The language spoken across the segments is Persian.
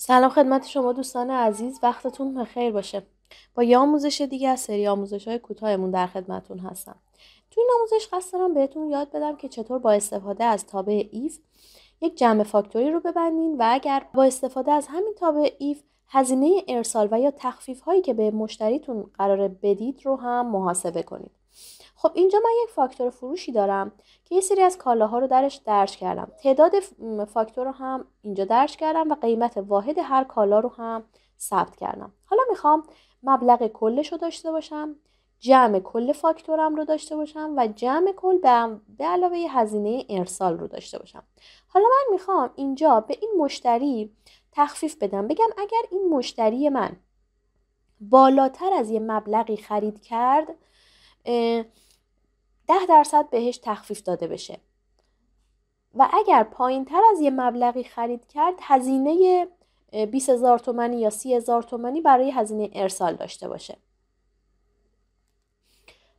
سلام خدمت شما دوستان عزیز، وقتتون بخیر باشه. با یه آموزش دیگه از سری آموزش‌های کوتاهمون در خدمتتون هستم. تو این آموزش قصد دارم بهتون یاد بدم که چطور با استفاده از تابع ایف یک جمع فاکتوری رو ببندین و اگر با استفاده از همین تابع ایف هزینه ارسال و یا تخفیف هایی که به مشتریتون قراره بدید رو هم محاسبه کنید. خب اینجا من یک فاکتور فروشی دارم که یه سری از کالاها رو درش درج کردم. تعداد فاکتور رو هم اینجا درج کردم و قیمت واحد هر کالا رو هم ثبت کردم. حالا میخوام مبلغ کلش رو داشته باشم، جمع کل فاکتورم رو داشته باشم و جمع کل به علاوه هزینه ارسال رو داشته باشم. حالا من میخوام اینجا به این مشتری تخفیف بدم، بگم اگر این مشتری من بالاتر از یه مبلغی خرید کرد 10% بهش تخفیف داده بشه و اگر پایین تر از یه مبلغی خرید کرد هزینه 20,000 تومانی یا 30,000 تومانی برای هزینه ارسال داشته باشه.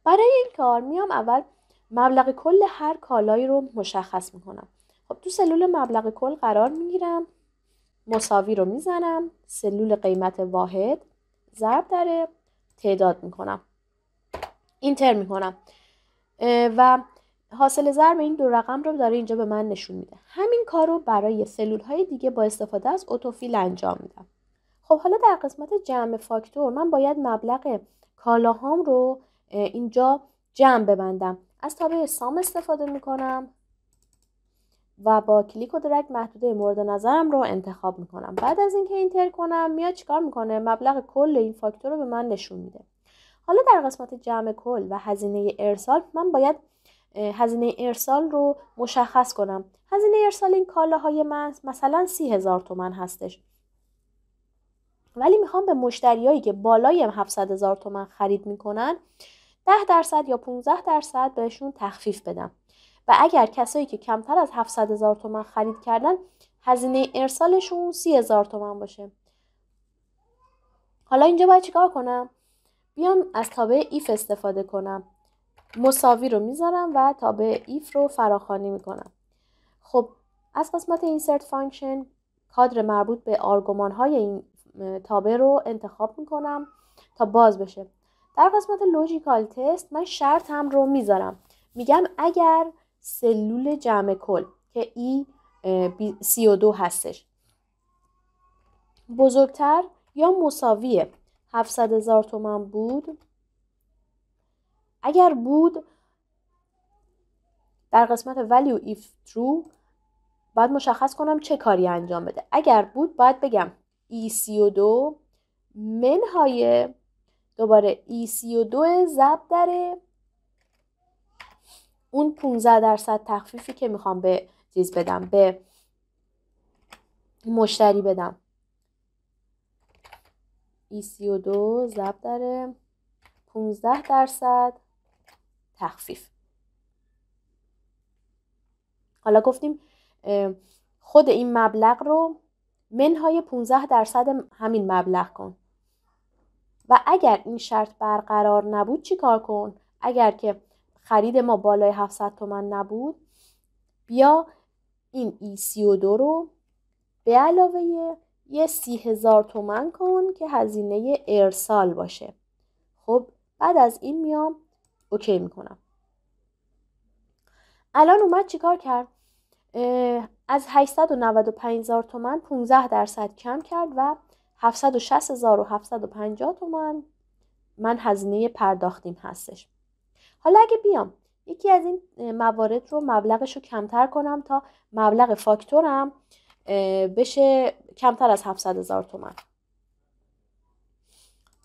برای این کار میام اول مبلغ کل هر کالایی رو مشخص میکنم. خب تو سلول مبلغ کل قرار میگیرم، مساوی رو میزنم، سلول قیمت واحد ضرب در تعداد میکنم، اینتر میکنم و حاصل ضرب این دو رقم رو داره اینجا به من نشون میده. همین کار رو برای سلول های دیگه با استفاده از اتوفیل انجام میدم. خب حالا در قسمت جمع فاکتور من باید مبلغ کالاهام رو اینجا جمع ببندم. از تابع سام استفاده میکنم و با کلیک و درگ محدوده مورد نظرم رو انتخاب میکنم. بعد از اینکه اینتر کنم میاد چیکار میکنه؟ مبلغ کل این فاکتور رو به من نشون میده. حالا در قسمت جمع کل و هزینه ارسال من باید هزینه ارسال رو مشخص کنم. هزینه ارسال این کالاهای من مثلا 30,000 تومان هستش، ولی میخوام به مشتریایی که بالای 700,000 تومان خرید میکنن 10% یا 15% بهشون تخفیف بدم و اگر کسایی که کمتر از 700,000 تومان خرید کردن هزینه ارسالشون 30,000 تومان باشه. حالا اینجا باید چیکار کنم؟ بیام از تابع ایف استفاده کنم، مساوی رو میذارم و تابع ایف رو فراخوانی میکنم. خب از قسمت اینسرت فانکشن کادر مربوط به آرگومان های این تابع رو انتخاب میکنم تا باز بشه. در قسمت لوجیکال تست من شرطم رو میذارم، میگم اگر سلول جمع کل که E32 هستش بزرگتر یا مساوی 700,000 تومان بود، اگر بود در قسمت value if true باید مشخص کنم چه کاری انجام بده. اگر بود باید بگم E32 منهای دوباره E32 ضرب در اون 15% تخفیفی که میخوام به چیز بدم، به مشتری بدم. E32 ضرب در 15% تخفیف. حالا گفتیم خود این مبلغ رو منهای 15% همین مبلغ کن و اگر این شرط برقرار نبود چی کار کن؟ اگر که خرید ما بالای 700 تومان نبود بیا این E32 رو به علاوه یه 30,000 تومان کن که هزینه ارسال باشه. خب بعد از این میام اوکی میکنم. الان اومد چیکار کرد؟ از 895,000 تومان 15% کم کرد و 760,750 تومان من هزینه پرداختیم هستش. حالا اگه بیام یکی از این موارد رو مبلغش رو کمتر کنم تا مبلغ فاکتورم بشه کمتر از 700,000 تومان.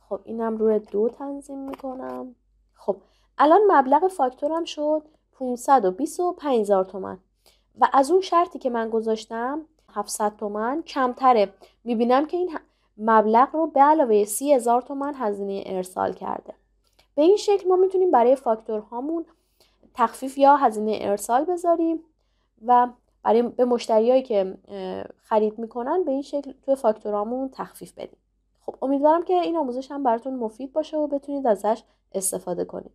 خب اینم روی 2 تنظیم میکنم. خب الان مبلغ فاکتورم شد 525,000 تومان و از اون شرطی که من گذاشتم 700 تومان کمتره. میبینم که این مبلغ رو به علاوه 30,000 تومان هزینه ارسال کرده. به این شکل ما میتونیم برای فاکتورهامون تخفیف یا هزینه ارسال بذاریم و برای به مشتریایی که خرید میکنن به این شکل توی فاکتورهامون تخفیف بدیم. خب امیدوارم که این آموزش هم براتون مفید باشه و بتونید ازش استفاده کنید.